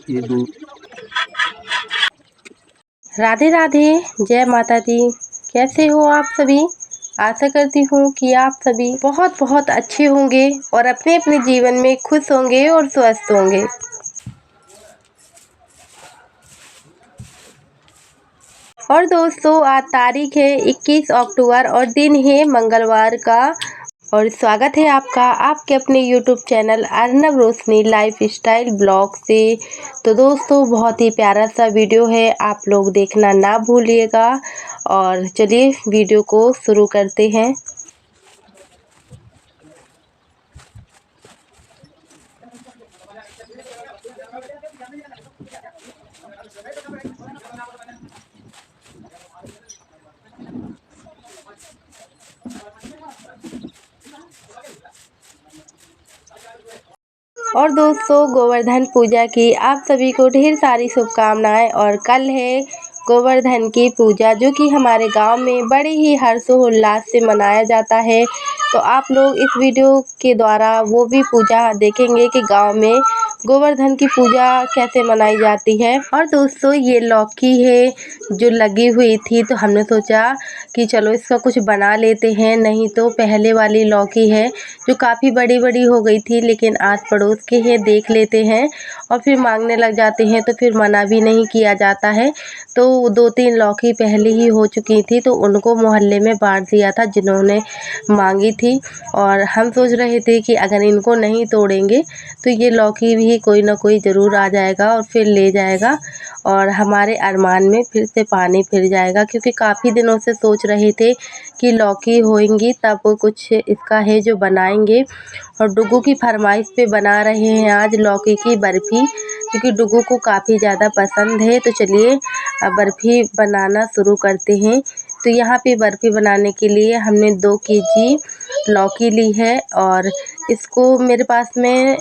ये दूध। राधे राधे, जय माता दी। कैसे हो आप सभी? आशा करती हूँ कि आप सभी बहुत बहुत अच्छे होंगे और अपने अपने जीवन में खुश होंगे और स्वस्थ होंगे। और दोस्तों, आज तारीख है 21 अक्टूबर और दिन है मंगलवार का। और स्वागत है आपका आपके अपने YouTube चैनल अर्नब रोशनी लाइफ स्टाइल ब्लॉग से। तो दोस्तों, बहुत ही प्यारा सा वीडियो है, आप लोग देखना ना भूलिएगा। और चलिए वीडियो को शुरू करते हैं। और दोस्तों, गोवर्धन पूजा की आप सभी को ढेर सारी शुभकामनाएं। और कल है गोवर्धन की पूजा, जो कि हमारे गांव में बड़े ही हर्षोल्लास से मनाया जाता है। तो आप लोग इस वीडियो के द्वारा वो भी पूजा देखेंगे कि गांव में गोवर्धन की पूजा कैसे मनाई जाती है। और दोस्तों, ये लौकी है जो लगी हुई थी, तो हमने सोचा कि चलो इसका कुछ बना लेते हैं। नहीं तो पहले वाली लौकी है जो काफ़ी बड़ी बड़ी हो गई थी, लेकिन आस पड़ोस के हैं देख लेते हैं और फिर मांगने लग जाते हैं, तो फिर मना भी नहीं किया जाता है। तो 2-3 लौकी पहले ही हो चुकी थी, तो उनको मोहल्ले में बांट दिया था जिन्होंने मांगी थी। और हम सोच रहे थे कि अगर इनको नहीं तोड़ेंगे तो ये लौकी भी कोई ना कोई ज़रूर आ जाएगा और फिर ले जाएगा और हमारे अरमान में फिर से पानी फिर जाएगा। क्योंकि काफ़ी दिनों से सोच रहे थे कि लौकी होएंगी तब कुछ इसका है जो बनाएंगे। और डुगू की फरमाइश पे बना रहे हैं आज लौकी की बर्फ़ी, क्योंकि डुगू को काफ़ी ज़्यादा पसंद है। तो चलिए अब बर्फ़ी बनाना शुरू करते हैं। तो यहाँ पे बर्फ़ी बनाने के लिए हमने 2 केजी लौकी ली है और इसको मेरे पास में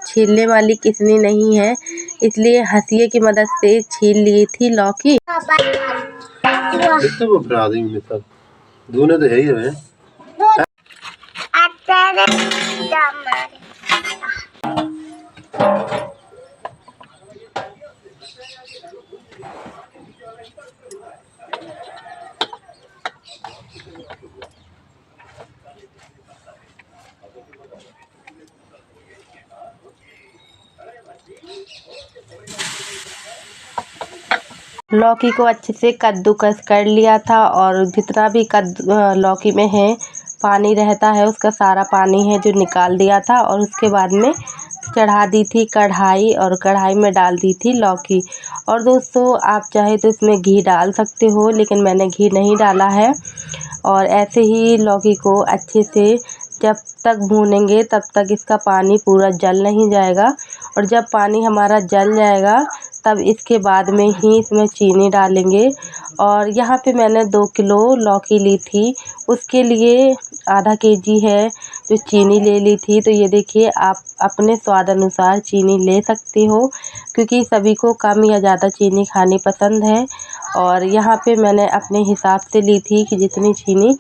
छीलने वाली किसनी नहीं है, इसलिए हंसिए की मदद से छील ली थी लौकी। तो वो बना देंगे सब दोनों तो है ही है। लौकी को अच्छे से कद्दूकस कर लिया था और जितना भी लौकी में है पानी रहता है, उसका सारा पानी है जो निकाल दिया था। और उसके बाद में चढ़ा दी थी कढ़ाई और कढ़ाई में डाल दी थी लौकी। और दोस्तों, आप चाहे तो इसमें घी डाल सकते हो, लेकिन मैंने घी नहीं डाला है। और ऐसे ही लौकी को अच्छे से जब तक भूनेंगे तब तक इसका पानी पूरा जल नहीं जाएगा। और जब पानी हमारा जल जाएगा तब इसके बाद में ही इसमें चीनी डालेंगे। और यहाँ पे मैंने 2 किलो लौकी ली थी, उसके लिए आधा केजी है जो चीनी ले ली थी। तो ये देखिए, आप अपने स्वाद अनुसार चीनी ले सकते हो, क्योंकि सभी को कम या ज़्यादा चीनी खानी पसंद है। और यहाँ पे मैंने अपने हिसाब से ली थी कि जितनी चीनी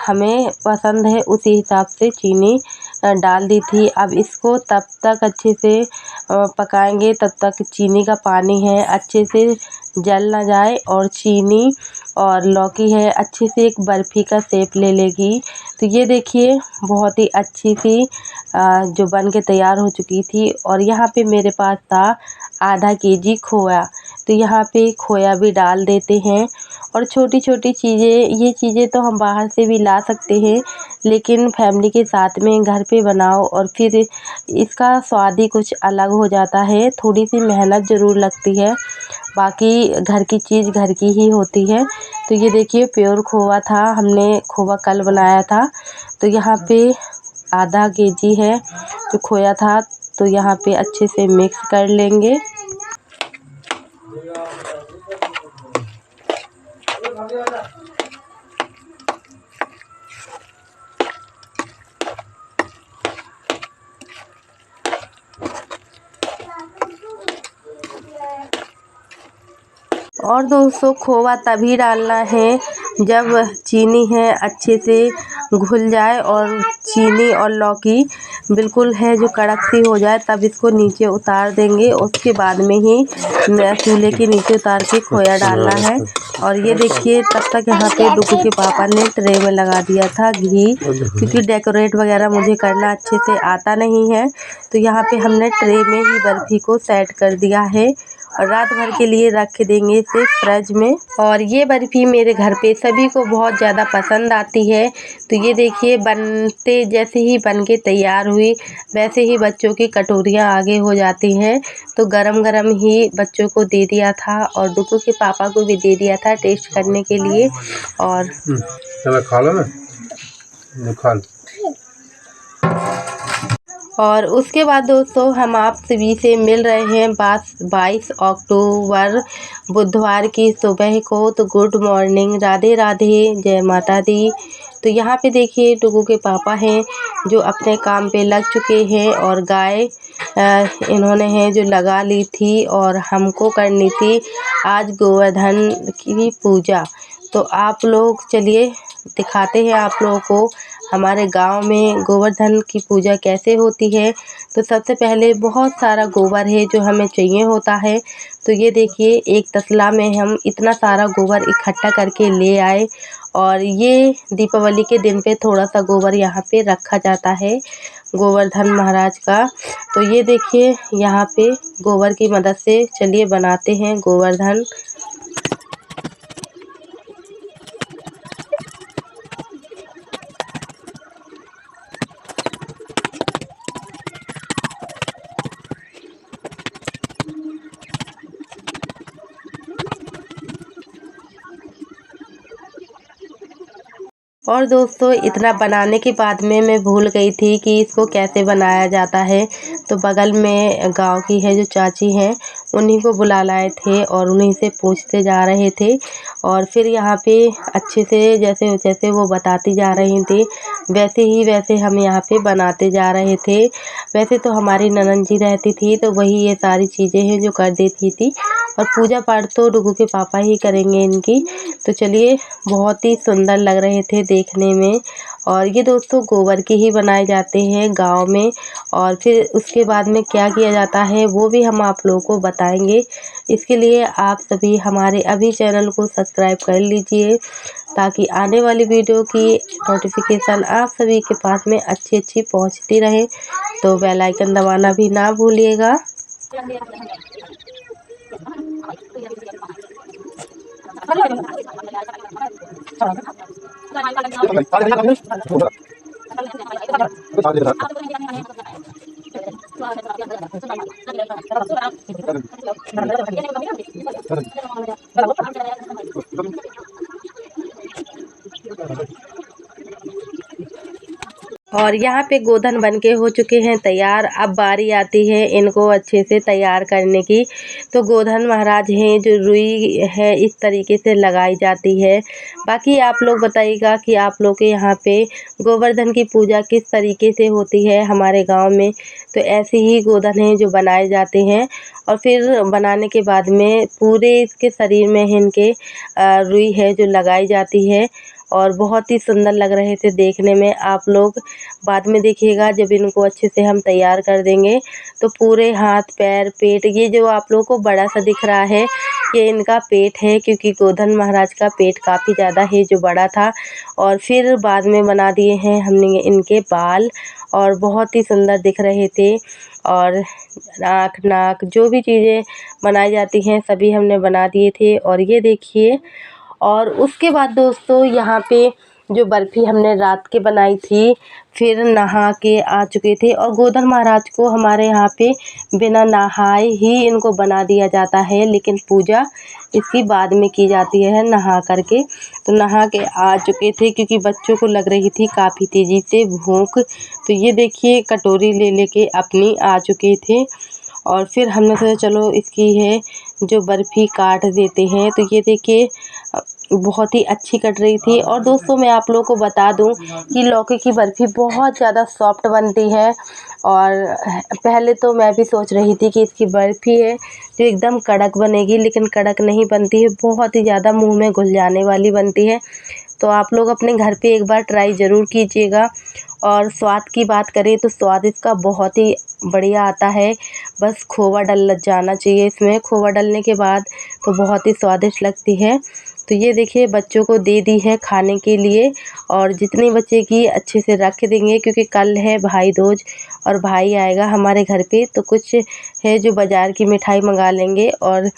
हमें पसंद है उसी हिसाब से चीनी डाल दी थी। अब इसको तब तक अच्छे से पकाएंगे तब तक चीनी का पानी है अच्छे से जल ना जाए और चीनी और लौकी है अच्छे से एक बर्फ़ी का शेप ले लेगी। तो ये देखिए, बहुत ही अच्छी सी जो बन के तैयार हो चुकी थी। और यहाँ पे मेरे पास था आधा केजी खोया, तो यहाँ पे खोया भी डाल देते हैं। और छोटी छोटी चीज़ें, ये चीज़ें तो हम बाहर से भी ला सकते हैं, लेकिन फैमिली के साथ में घर पे बनाओ और फिर इसका स्वाद ही कुछ अलग हो जाता है। थोड़ी सी मेहनत ज़रूर लगती है, बाकी घर की चीज़ घर की ही होती है। तो ये देखिए, प्योर खोवा था, हमने खोवा कल बनाया था। तो यहाँ पे आधा केजी है जो खोया था, तो यहाँ पे अच्छे से मिक्स कर लेंगे। और दोस्तों, खोवा तभी डालना है जब चीनी है अच्छे से घुल जाए और चीनी और लौकी बिल्कुल है जो कड़क सी हो जाए तब इसको नीचे उतार देंगे। उसके बाद में ही चूल्हे के नीचे उतार के खोया डालना है। और ये देखिए तब तक यहाँ पे डुगू के पापा ने ट्रे में लगा दिया था घी, क्योंकि डेकोरेट वगैरह मुझे करना अच्छे से आता नहीं है। तो यहाँ पे हमने ट्रे में ही बर्फ़ी को सेट कर दिया है और रात भर के लिए रख देंगे इसे फ्रिज में। और ये बर्फ़ी मेरे घर पे सभी को बहुत ज़्यादा पसंद आती है। तो ये देखिए बनते जैसे ही बन के तैयार हुई वैसे ही बच्चों की कटोरियाँ आगे हो जाती हैं। तो गरम गरम ही बच्चों को दे दिया था और डुगू के पापा को भी दे दिया था टेस्ट करने के लिए। और खा लो ना, खा लो। और उसके बाद दोस्तों हम आप सभी से मिल रहे हैं 22 अक्टूबर बुधवार की सुबह को। तो गुड मॉर्निंग, राधे राधे, जय माता दी। तो यहाँ पे देखिए डुगू के पापा हैं जो अपने काम पे लग चुके हैं और गाय इन्होंने है जो लगा ली थी और हमको करनी थी आज गोवर्धन की पूजा। तो आप लोग चलिए दिखाते हैं आप लोगों को हमारे गांव में गोवर्धन की पूजा कैसे होती है। तो सबसे पहले बहुत सारा गोबर है जो हमें चाहिए होता है। तो ये देखिए एक तसला में हम इतना सारा गोबर इकट्ठा करके ले आए और ये दीपावली के दिन पे थोड़ा सा गोबर यहाँ पे रखा जाता है गोवर्धन महाराज का। तो ये देखिए यहाँ पे गोबर की मदद से चलिए बनाते हैं गोवर्धन। और दोस्तों इतना बनाने के बाद में मैं भूल गई थी कि इसको कैसे बनाया जाता है। तो बगल में गांव की है जो चाची हैं उन्हीं को बुला लाए थे और उन्हीं से पूछते जा रहे थे। और फिर यहाँ पे अच्छे से जैसे जैसे वो बताती जा रही थी वैसे हम यहाँ पे बनाते जा रहे थे। वैसे तो हमारी ननद जी रहती थी तो वही ये सारी चीज़ें हैं जो कर देती थी और पूजा पाठ तो डुगू के पापा ही करेंगे इनकी। तो चलिए बहुत ही सुंदर लग रहे थे देखने में। और ये दोस्तों गोबर के ही बनाए जाते हैं गांव में। और फिर उसके बाद में क्या किया जाता है वो भी हम आप लोगों को बताएंगे। इसके लिए आप सभी हमारे अभी चैनल को सब्सक्राइब कर लीजिए ताकि आने वाली वीडियो की नोटिफिकेशन आप सभी के पास में अच्छी पहुंचती रहे। तो बेल आइकन दबाना भी ना भूलिएगा। और यहाँ पे गोधन बनके हो चुके हैं तैयार। अब बारी आती है इनको अच्छे से तैयार करने की। तो गोधन महाराज हैं जो रुई है इस तरीके से लगाई जाती है। बाकी आप लोग बताइएगा कि आप लोग के यहाँ पे गोवर्धन की पूजा किस तरीके से होती है हमारे गांव में। तो ऐसे ही गोधन हैं जो बनाए जाते हैं और फिर बनाने के बाद में पूरे इसके शरीर में इनके रुई है जो लगाई जाती है और बहुत ही सुंदर लग रहे थे देखने में। आप लोग बाद में देखिएगा जब इनको अच्छे से हम तैयार कर देंगे तो पूरे हाथ पैर पेट, ये जो आप लोगों को बड़ा सा दिख रहा है ये इनका पेट है क्योंकि गोधन महाराज का पेट काफ़ी ज़्यादा है जो बड़ा था। और फिर बाद में बना दिए हैं हमने इनके बाल और बहुत ही सुंदर दिख रहे थे। और आँख नाक जो भी चीज़ें बनाई जाती हैं सभी हमने बना दिए थे। और ये देखिए और उसके बाद दोस्तों यहाँ पे जो बर्फ़ी हमने रात के बनाई थी फिर नहा के आ चुके थे। और गोधन महाराज को हमारे यहाँ पे बिना नहाए ही इनको बना दिया जाता है, लेकिन पूजा इसकी बाद में की जाती है नहा करके। तो नहा के आ चुके थे क्योंकि बच्चों को लग रही थी काफ़ी तेज़ी से भूख। तो ये देखिए कटोरी ले लेके अपनी आ चुके थे और फिर हमने सोचा चलो इसकी है जो बर्फ़ी काट देते हैं। तो ये देखिए बहुत ही अच्छी कट रही थी। और दोस्तों मैं आप लोगों को बता दूं कि लौकी की बर्फ़ी बहुत ज़्यादा सॉफ्ट बनती है। और पहले तो मैं भी सोच रही थी कि इसकी बर्फ़ी है जो एकदम कड़क बनेगी, लेकिन कड़क नहीं बनती है, बहुत ही ज़्यादा मुंह में घुल जाने वाली बनती है। तो आप लोग अपने घर पे एक बार ट्राई ज़रूर कीजिएगा। और स्वाद की बात करें तो स्वाद इसका बहुत ही बढ़िया आता है। बस खोवा डल जाना चाहिए इसमें, खोवा डलने के बाद तो बहुत ही स्वादिष्ट लगती है। तो ये देखिए बच्चों को दे दी है खाने के लिए, और जितनी बचेगी अच्छे से रख देंगे क्योंकि कल है भाई दूज और भाई आएगा हमारे घर पे, तो कुछ है जो बाज़ार की मिठाई मंगा लेंगे। और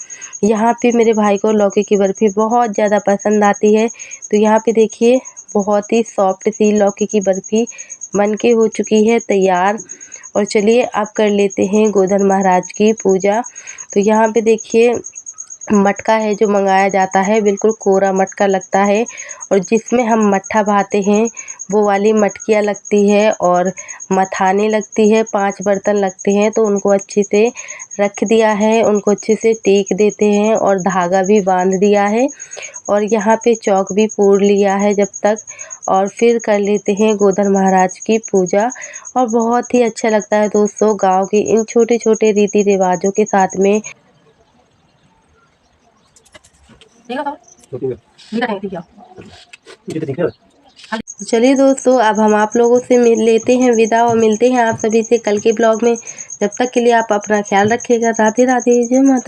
यहाँ पे मेरे भाई को लौकी की बर्फ़ी बहुत ज़्यादा पसंद आती है। तो यहाँ पे देखिए बहुत ही सॉफ्ट सी लौकी की बर्फ़ी बन के हो चुकी है तैयार। और चलिए अब कर लेते हैं गोधन महाराज की पूजा। तो यहाँ पे देखिए मटका है जो मंगाया जाता है, बिल्कुल कोरा मटका लगता है, और जिसमें हम मट्ठा भाते हैं वो वाली मटकियाँ लगती है और मथाने लगती है, 5 बर्तन लगते हैं। तो उनको अच्छे से रख दिया है, उनको अच्छे से टेक देते हैं और धागा भी बांध दिया है, और यहाँ पे चौक भी पूर लिया है जब तक, और फिर कर लेते हैं गोधन महाराज की पूजा। और बहुत ही अच्छा लगता है दोस्तों गाँव के इन छोटे छोटे रीति रिवाजों के साथ में। चलिए दोस्तों अब हम आप लोगों से मिल लेते हैं विदा और मिलते हैं आप सभी से कल के ब्लॉग में। जब तक के लिए आप अपना ख्याल रखिएगा। राधे राधे, जय माता।